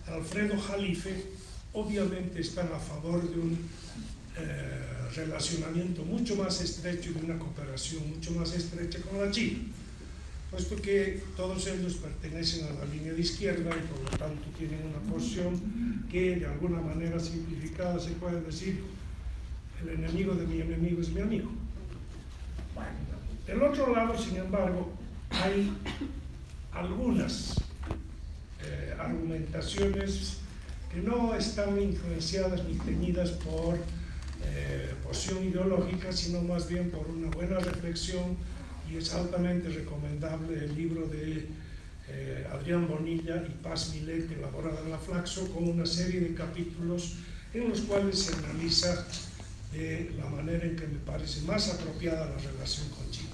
Alfredo Jalife, obviamente están a favor de un relacionamiento mucho más estrecho y de una cooperación mucho más estrecha con la China, puesto que todos ellos pertenecen a la línea de izquierda y por lo tanto tienen una posición que de alguna manera simplificada se puede decir: el enemigo de mi enemigo es mi amigo. Bueno, del otro lado, sin embargo, hay algunas argumentaciones que no están influenciadas ni teñidas por posición ideológica, sino más bien por una buena reflexión, y es altamente recomendable el libro de Adrián Bonilla y Paz Milet, elaborado en la Flaxo, con una serie de capítulos en los cuales se analiza de la manera en que me parece más apropiada la relación con China.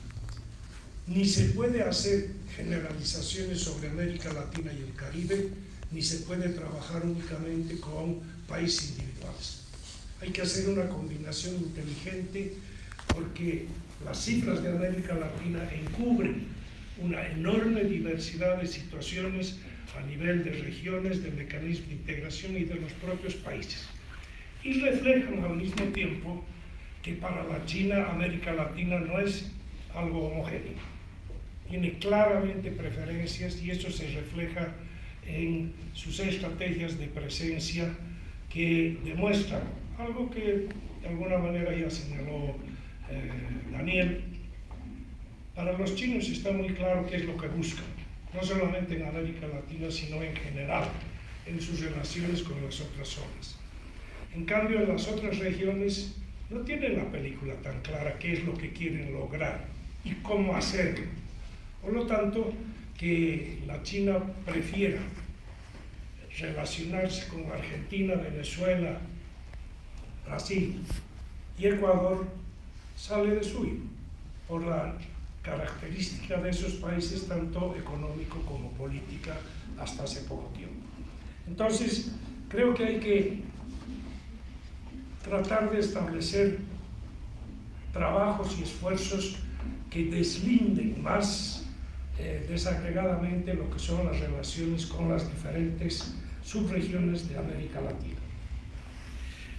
Ni se puede hacer generalizaciones sobre América Latina y el Caribe ni se puede trabajar únicamente con países individuales. Hay que hacer una combinación inteligente porque las cifras de América Latina encubren una enorme diversidad de situaciones a nivel de regiones, de mecanismos de integración y de los propios países. Y reflejan al mismo tiempo que para la China, América Latina no es algo homogéneo. Tiene claramente preferencias y eso se refleja en sus estrategias de presencia que demuestran algo que de alguna manera ya señaló Daniel. Para los chinos está muy claro qué es lo que buscan, no solamente en América Latina, sino en general, en sus relaciones con las otras zonas. En cambio, en las otras regiones no tienen la película tan clara qué es lo que quieren lograr y cómo hacerlo. Por lo tanto, que la China prefiera relacionarse con Argentina, Venezuela, Brasil y Ecuador sale de suyo, por la característica de esos países, tanto económico como política, hasta hace poco tiempo. Entonces, creo que hay que tratar de establecer trabajos y esfuerzos que deslinden más desagregadamente lo que son las relaciones con las diferentes subregiones de América Latina.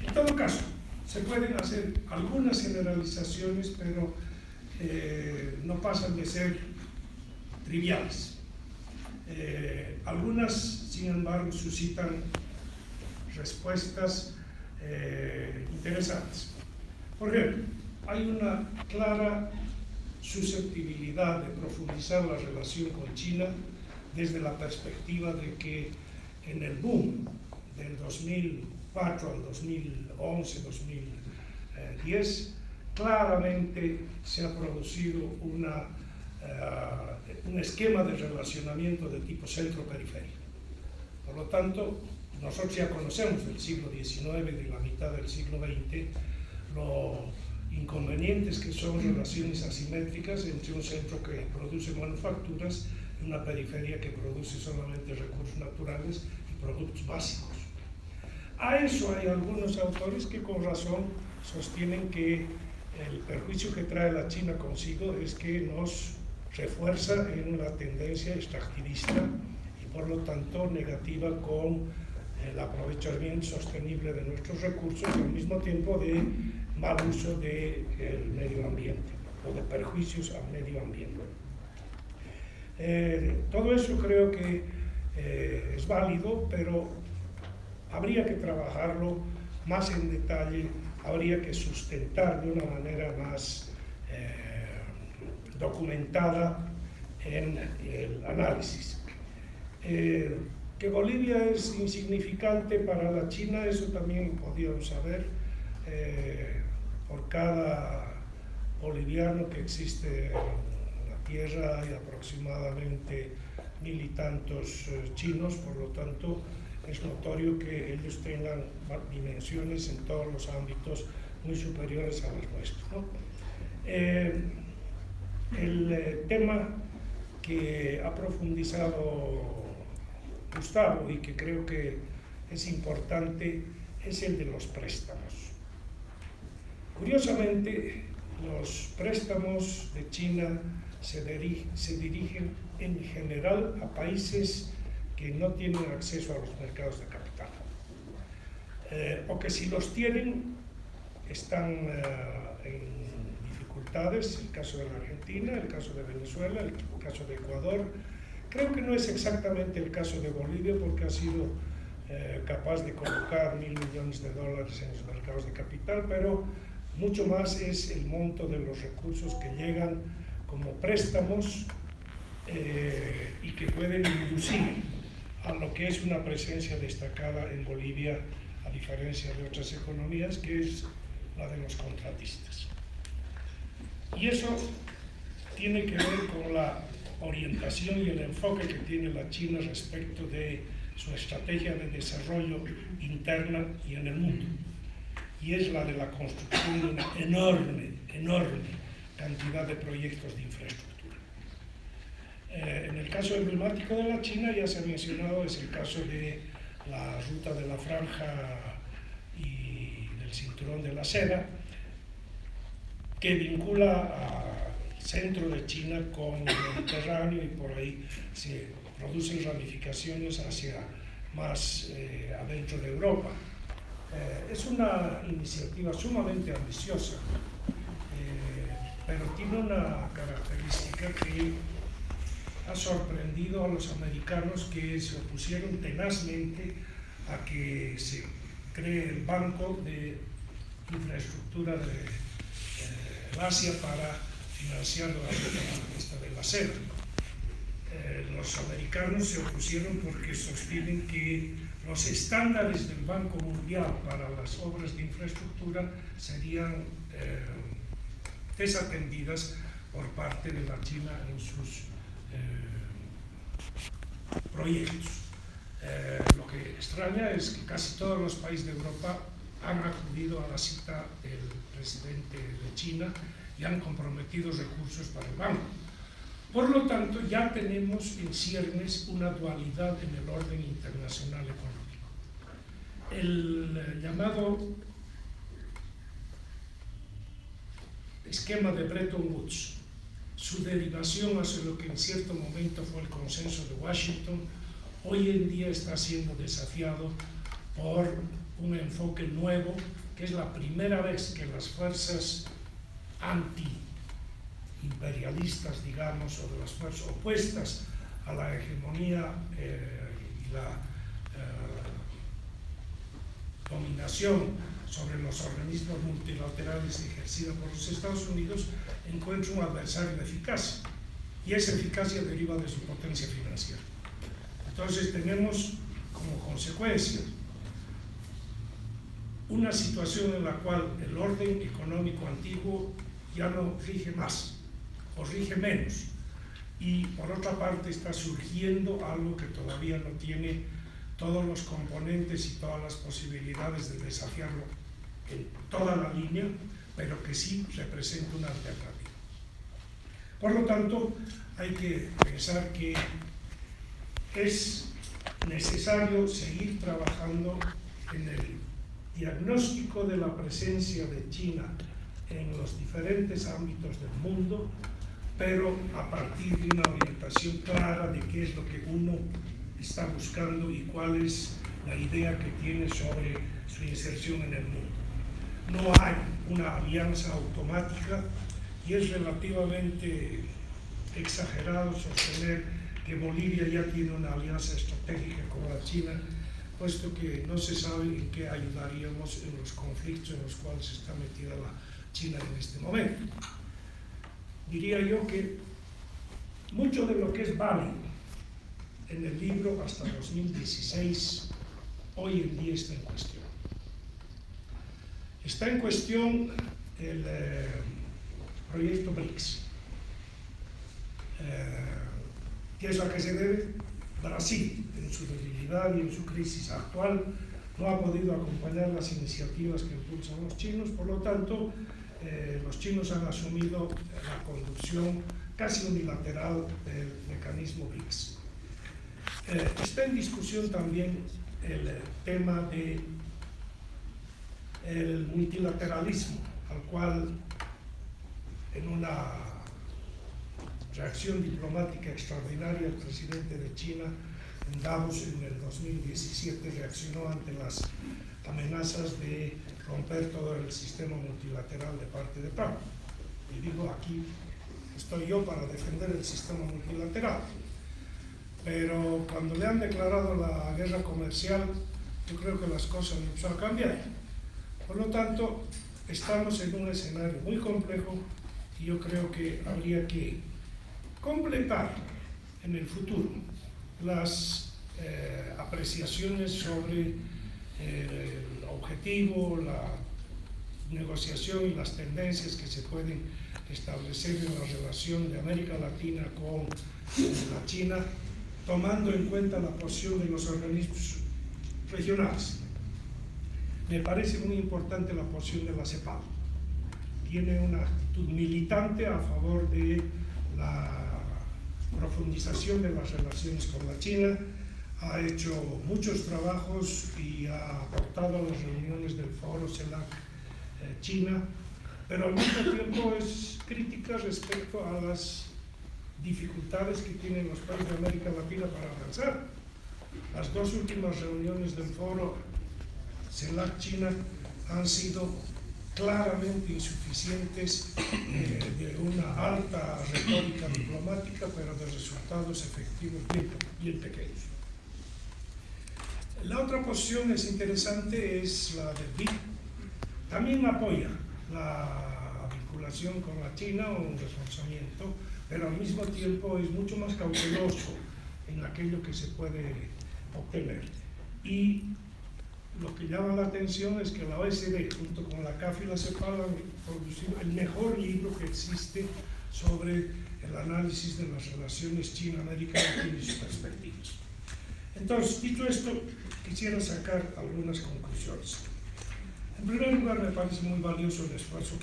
En todo caso, se pueden hacer algunas generalizaciones, pero no pasan de ser triviales. Algunas, sin embargo, suscitan respuestas interesantes. Por ejemplo, hay una clara susceptibilidad de profundizar la relación con China desde la perspectiva de que en el boom del 2004 al 2011, 2010, claramente se ha producido un esquema de relacionamiento de tipo centro-periferia. Por lo tanto, nosotros ya conocemos del siglo XIX y de la mitad del siglo XX lo inconvenientes que son relaciones asimétricas entre un centro que produce manufacturas y una periferia que produce solamente recursos naturales y productos básicos. A eso hay algunos autores que con razón sostienen que el perjuicio que trae la China consigo es que nos refuerza en una tendencia extractivista y por lo tanto negativa con el aprovechamiento sostenible de nuestros recursos y al mismo tiempo de mal uso del medio ambiente o de perjuicios al medio ambiente. Todo eso creo que es válido, pero habría que trabajarlo más en detalle, habría que sustentar de una manera más documentada en el análisis. Que Bolivia es insignificante para la China, eso también podíamos saber. Por cada boliviano que existe en la tierra hay aproximadamente 1000 y tantos chinos, por lo tanto es notorio que ellos tengan dimensiones en todos los ámbitos muy superiores a los nuestros, ¿no? El tema que ha profundizado Gustavo y que creo que es importante es el de los préstamos. Curiosamente, los préstamos de China se dirigen en general a países que no tienen acceso a los mercados de capital, o que si los tienen están en dificultades, el caso de la Argentina, el caso de Venezuela, el caso de Ecuador. Creo que no es exactamente el caso de Bolivia porque ha sido capaz de colocar $1.000 millones en los mercados de capital, pero mucho más es el monto de los recursos que llegan como préstamos y que pueden inducir a lo que es una presencia destacada en Bolivia, a diferencia de otras economías, que es la de los contratistas. Y eso tiene que ver con la orientación y el enfoque que tiene la China respecto de su estrategia de desarrollo interna y en el mundo. Y es la de la construcción de una enorme cantidad de proyectos de infraestructura. En el caso emblemático de la China, ya se ha mencionado, es el caso de la ruta de la franja y del cinturón de la seda, que vincula al centro de China con el Mediterráneo, y por ahí se producen ramificaciones hacia más adentro de Europa. Es una iniciativa sumamente ambiciosa, pero tiene una característica que ha sorprendido a los americanos, que se opusieron tenazmente a que se cree el Banco de Infraestructura de Asia para financiar la ruta de la seda. Los americanos se opusieron porque sostienen que los estándares del Banco Mundial para las obras de infraestructura serían desatendidas por parte de la China en sus proyectos. Lo que extraña es que casi todos los países de Europa han acudido a la cita del presidente de China y han comprometido recursos para el banco. Por lo tanto, ya tenemos en ciernes una dualidad en el orden internacional económico. El llamado esquema de Bretton Woods, su derivación hacia lo que en cierto momento fue el consenso de Washington, hoy en día está siendo desafiado por un enfoque nuevo, que es la primera vez que las fuerzas anti-imperialistas, digamos, o de las fuerzas opuestas a la hegemonía y la dominación sobre los organismos multilaterales ejercida por los Estados Unidos, encuentra un adversario eficaz, y esa eficacia deriva de su potencia financiera. Entonces tenemos como consecuencia una situación en la cual el orden económico antiguo ya no rige más, o rige menos, y por otra parte está surgiendo algo que todavía no tiene todos los componentes y todas las posibilidades de desafiarlo en toda la línea, pero que sí representa una alternativa. Por lo tanto, hay que pensar que es necesario seguir trabajando en el diagnóstico de la presencia de China en los diferentes ámbitos del mundo, pero a partir de una orientación clara de qué es lo que uno está buscando y cuál es la idea que tiene sobre su inserción en el mundo. No hay una alianza automática, y es relativamente exagerado sostener que Bolivia ya tiene una alianza estratégica con la China, puesto que no se sabe en qué ayudaríamos en los conflictos en los cuales está metida la China en este momento. Diría yo que mucho de lo que es válido en el libro hasta 2016, hoy en día está en cuestión. Está en cuestión el proyecto BRICS, que es a que se debe. Brasil, en su debilidad y en su crisis actual, no ha podido acompañar las iniciativas que impulsan los chinos. Por lo tanto, los chinos han asumido la conducción casi unilateral del mecanismo BRICS. Está en discusión también el tema del multilateralismo, al cual en una reacción diplomática extraordinaria el presidente de China en Davos en el 2017 reaccionó ante las amenazas de romper todo el sistema multilateral de parte de Trump. Y digo, aquí estoy yo para defender el sistema multilateral. Pero cuando le han declarado la guerra comercial, yo creo que las cosas empezaron a cambiar. Por lo tanto, estamos en un escenario muy complejo, y yo creo que habría que completar en el futuro las apreciaciones sobre el objetivo, la negociación y las tendencias que se pueden establecer en la relación de América Latina con la China, tomando en cuenta la posición de los organismos regionales. Me parece muy importante la posición de la CEPAL. Tiene una actitud militante a favor de la profundización de las relaciones con la China, ha hecho muchos trabajos y ha aportado a las reuniones del Foro CELAC China, pero al mismo tiempo es crítica respecto a las dificultades que tienen los países de América Latina para avanzar. Las dos últimas reuniones del Foro CELAC China han sido claramente insuficientes, de una alta retórica diplomática, pero de resultados efectivos bien pequeños. La otra posición es interesante, es la de BID. También apoya la vinculación con la China o un reforzamiento, pero al mismo tiempo es mucho más cauteloso en aquello que se puede obtener. Y lo que llama la atención es que la OSD, junto con la CAF y la CEPAL, han producido el mejor libro que existe sobre el análisis de las relaciones China-América Latina y sus perspectivas. Entonces, dicho esto, quisiera sacar algunas conclusiones. En primer lugar, me parece muy valioso el esfuerzo que